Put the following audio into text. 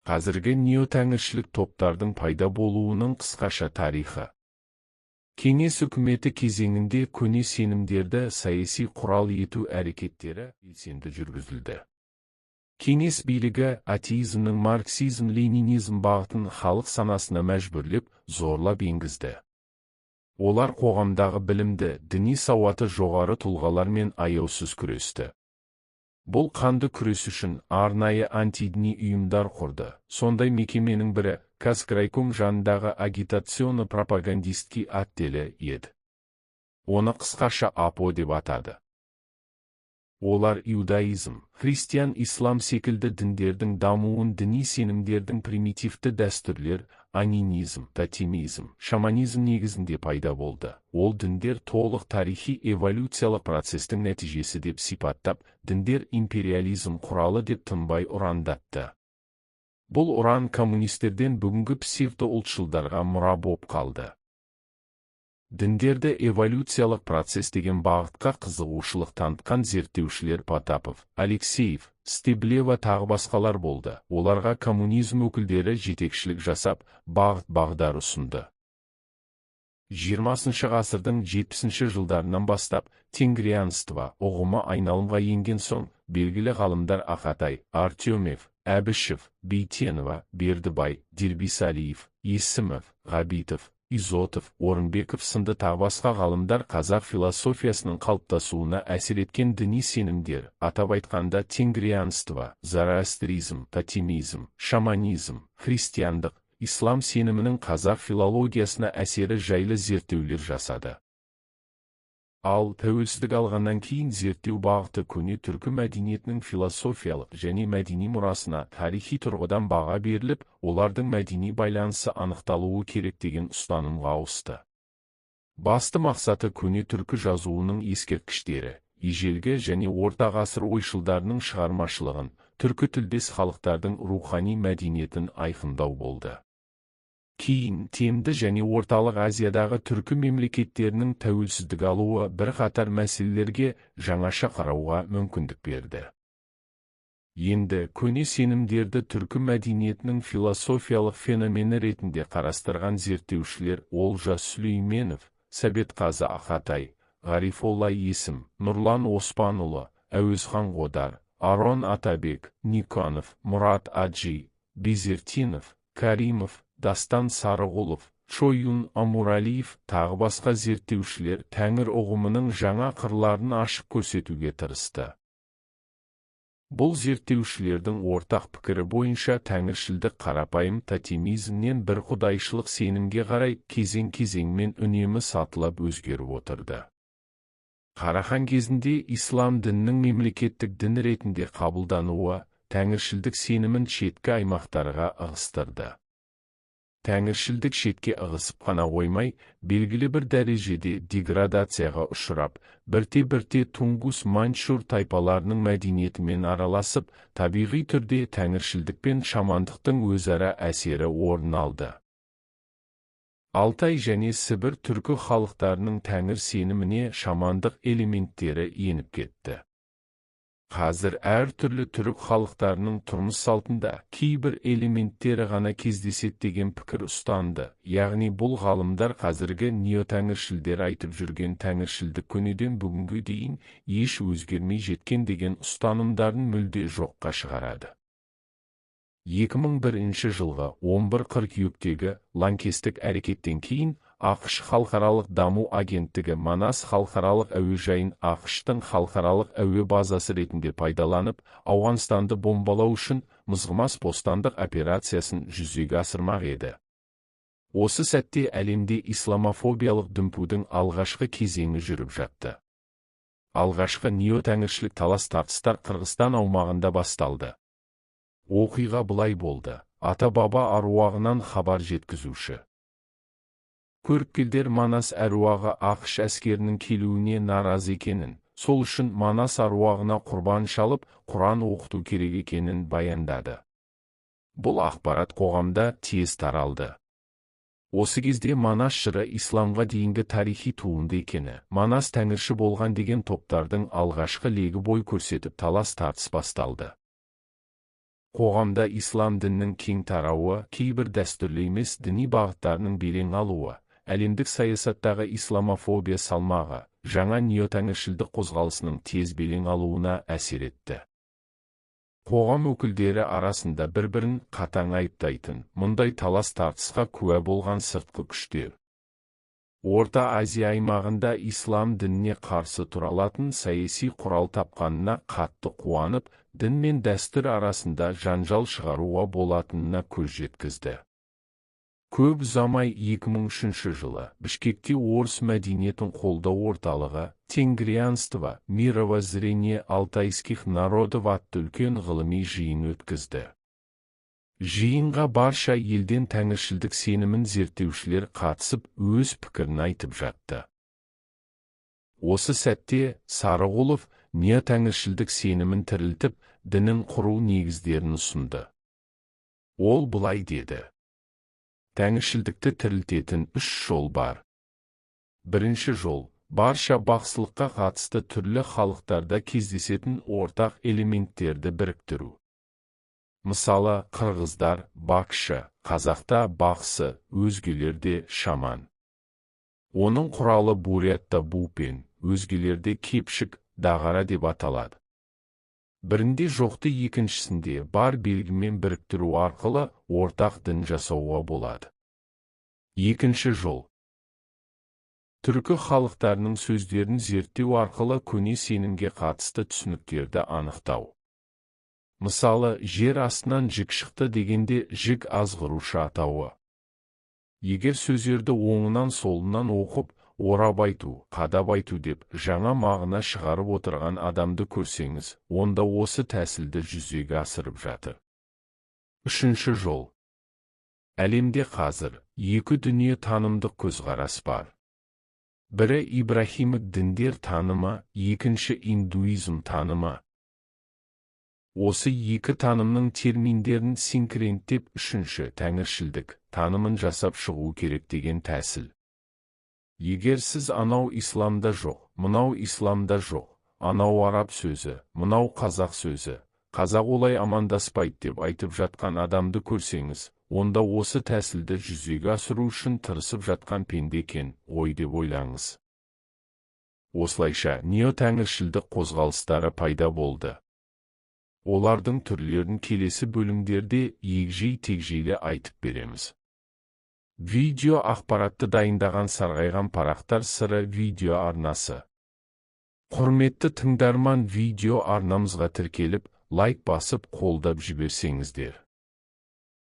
Қазіргі неотәңіршілік топтардың пайда болуының қысқаша тарихы. Кеңес үкіметі кезеңінде көне сенімдерді саяси құрал ету әрекеттері белсенді жүргізілді. Кеңес билігі атеизмнің марксизм-ленинизм бағытын халық санасына мәжбүрлеп, зорлап енгізді. Олар қоғамдағы білімді, діни сауаты жоғары тұлғалармен аяусыз күресті. Бұл қанды күрес үшін арнайы антидіни ұйымдар құрды. Сондай мекеменің бірі Казкрайком жанындағы агитационно-пропагандистский отделі еді. Оны қысқаша АПО деп атады. Олар иудаизм, христиан ислам секілді діндердің дамуын діни сенімдердің примитивті дәстүрлер, анимизм, тотемизм, шаманизм негізінде пайда болды. Ол діндер толық тарихи эволюциялық процестің нәтижесі деп сипаттап, діндер империализм құралы деп тынбай ұрандатты. Бұл ұран коммунистерден бүгінгі псевдо-ұлтшылдарға мұра боп қалды. Діндерді эволюциялық процесс деген бағытқа қызығушылық танытқан зерттеушілер Потапов, Алексеев, Стеблева тағы басқалар болды. Оларға коммунизм өкілдері жетекшілік жасап, бағыт-бағдар ұсынды. 20 ғасырдың 70 жылдарынан бастап тенгрианство ұғымы айналымға енген соң, белгілі ғалымдар Ақатай, Артемьев, Әбішев, Бейтенова, Бердібай, Дербисалиев, Есімов, Ғабитов, Изотов, Орынбеков сынды тағы басқа ғалымдар қазақ философиясының қалыптасуына әсер еткен діни сенімдер, атап айтқанда тенгрианство, зороастризм, тотемизм, шаманизм, христиандық, ислам сенімінің қазақ филологиясына әсері жайлы зерттеулер жасады. Ал тәуелсіздік алғаннан кейін зерттеу бағыты көне түркі мәдениетінің философиялық және мәдени мұрасына тарихи тұрғыдан баға беріліп, олардың мәдени байланысы анықталуы керек деген ұстанымға ауысты. Басты мақсаты көне түркі жазуының ескерткіштері, ежелгі және орта ғасыр ойшылдарының шығармашылығын, түркі тілдес халықтардың рухани мәдениетін айқындау болды. Кейін Темді және орталық Азиядағы түркі мемлекеттерінің тәуелсіздік алуы бірқатар мәселелерге жаңаша қарауға мүмкіндік берді. Енді көне сенімдерді түркі мәдениетінің философиялық феномені ретінде қарастырған зерттеушілер Олжас Сүлейменов, Сәбетқазы Ақатай, Ғарифолла Есім, Нұрлан Оспанұлы, Әуезхан Қодар, Арон Атабек, Никонов, Мұрат Аджи, Безертинов, Каримов, Дастан Сарығұлов, Чойюн Амуралиев тағы басқа зерттеушілер тәңір ұғымының жаңа қырларын ашып көрсетуге тырысты. Бұл зерттеушілердің ортақ пікірі бойынша тәңіршілдік қарапайым тотемизмнен бір құдайшылық сенімге қарай кезең-кезеңмен үнемі сатылап өзгеріп отырды. Қарахан кезінде ислам дінінің мемлекеттік дін ретінде қабылдануы тәңіршілдік сенімін шеткі аймақтарға ығыстырды. Тәңіршілдік шетке ығысып қана қоймай, белгілі бір дәрежеде деградацияға ұшырап, бірте-бірте Тунгус Маньчжур тайпаларының мәдениетімен араласып, табиғи түрде тәңіршілдік пен шамандықтың өзара әсері орын алды. Алтай және Сібір түркі халықтарының тәңір сеніміне шамандық элементтері еніп кетті. Қазір әртүрлі түрік халықтарының тұрмыс салтында кейбір элементтері ғана кездеседі деген пікір ұстанды. Яғни бұл ғалымдар қазіргі неотәңіршілдер айтып жүрген тәңіршілдік көнеден бүгінге дейін еш өзгермей жеткен деген ұстанымдарын мүлде жоққа шығарады. 2001 жылғы 11 қыркүйектегі лаңкестік әрекеттен кейін ақш халықаралық даму агенттігі Манас халықаралық әуежайын ақш-тың халықаралық әуе базасы ретінде пайдаланып, Ауғанстанды бомбалау үшін мызғымас бостандық операциясын жүзеге асырмақ еді. Осы сәтте әлемде исламофобиялық дүмпудің алғашқы кезеңі жүріп жатты. Алғашқы неотәңіршілік талас-тартыстар Қырғызстан аумағында басталды. Оқиға былай болды: ата-баба аруағынан хабар жеткізуші көріпкелдер Манас әруағы ақш әскерінің келуіне наразы екенін, сол үшін Манас аруағына құрбан шалып, Құран оқыту керек екенін баяндады. Бұл ақпарат қоғамда тез таралды. Осы кезде Манас жыры исламға дейінгі тарихи туынды екені, Манас тәңірші болған деген топтардың алғашқы легі бой көрсетіп талас-тартыс басталды. Қоғамда ислам дінінің кең тарауы, кейбір дәстүрлі емес діни бағыттарының белең алуы, әлемдік саясаттағы исламофобия салмағы, жаңа неотәңіршілдік қозғалысының тез белең алуына әсер етті. Қоғам өкілдері арасында бір-бірін қатаң айыптайтын, мұндай талас-тартысқа куә болған сыртқы күштер. Орта Азия аймағында ислам дініне қарсы тұра алатын саяси құрал тапқанына қатты қуанып, дін мен дәстүр арасында жанжал шығаруға болатынына көз жеткізді. Көп ұзамай 2003 жылы Бішкекте орыс мәдениетін қолдау орталығы «Тенгрианство, мировоззрение алтайских народов» атты үлкен ғылыми жиын өткізді. Жиынға барша елден тәңіршілдік сенімін зерттеушілер қатысып, өз пікірін айтып жатты. Осы сәтте Сарығұлов неотәңіршілдік сенімін тірілтіп, дінін құру негіздерін ұсынды. Ол былай деді: тәңіршілдікті тірілтетін 3 жол бар. Бірінші жол – барша бақсылыққа қатысты түрлі халықтарда кездесетін ортақ элементтерді біріктіру. Мысалы, қырғыздар – бақшы, қазақта – бақсы, өзгелерде – шаман. Оның құралы бурятта бупен, өзгелерде кепшік, дағара деп аталады. Бірінде жоқты екіншісінде бар белгімен біріктіру арқылы ортақ дін жасауға болады. Екінші жол. Түркі халықтарының сөздерін зерттеу арқылы көне сенімге қатысты түсініктерді анықтау. Мысалы, жер астынан жік шықты дегенде жік азғырушы атауы. Егер сөздерді оңынан солынан оқып, орап айту, қадап айту деп жаңа мағына шығарып отырған адамды көрсеңіз, онда осы тәсілді жүзеге асырып жатыр. Үшінші жол. Әлемде қазір 2 дүние танымдық көзқарас бар. Бірі ибрахимдік діндер танымы, екінші индуизм танымы. Осы 2 танымның терминдерін синкренттеп, үшінші тәңіршілдік танымын жасап шығу керек деген тәсіл. Егер сіз анау исламда жоқ, мынау исламда жоқ, анау араб сөзі, мынау қазақ сөзі, қазақ олай амандаспайды деп айтып жатқан адамды көрсеңіз, онда осы тәсілді жүзеге асыру үшін тырысып жатқан пенде екен ғой деп ойлаңыз. Осылайша неотәңіршілдік қозғалыстары пайда болды. Олардың түрлерін келесі бөлімдерде егжей-тегжейлі айтып береміз. Видео ақпаратты дайындаған Сарғайған парақтар сыры видео арнасы. Құрметті тыңдарман, видео арнамызға тіркеліп, лайк басып қолдап жіберсеңіздер.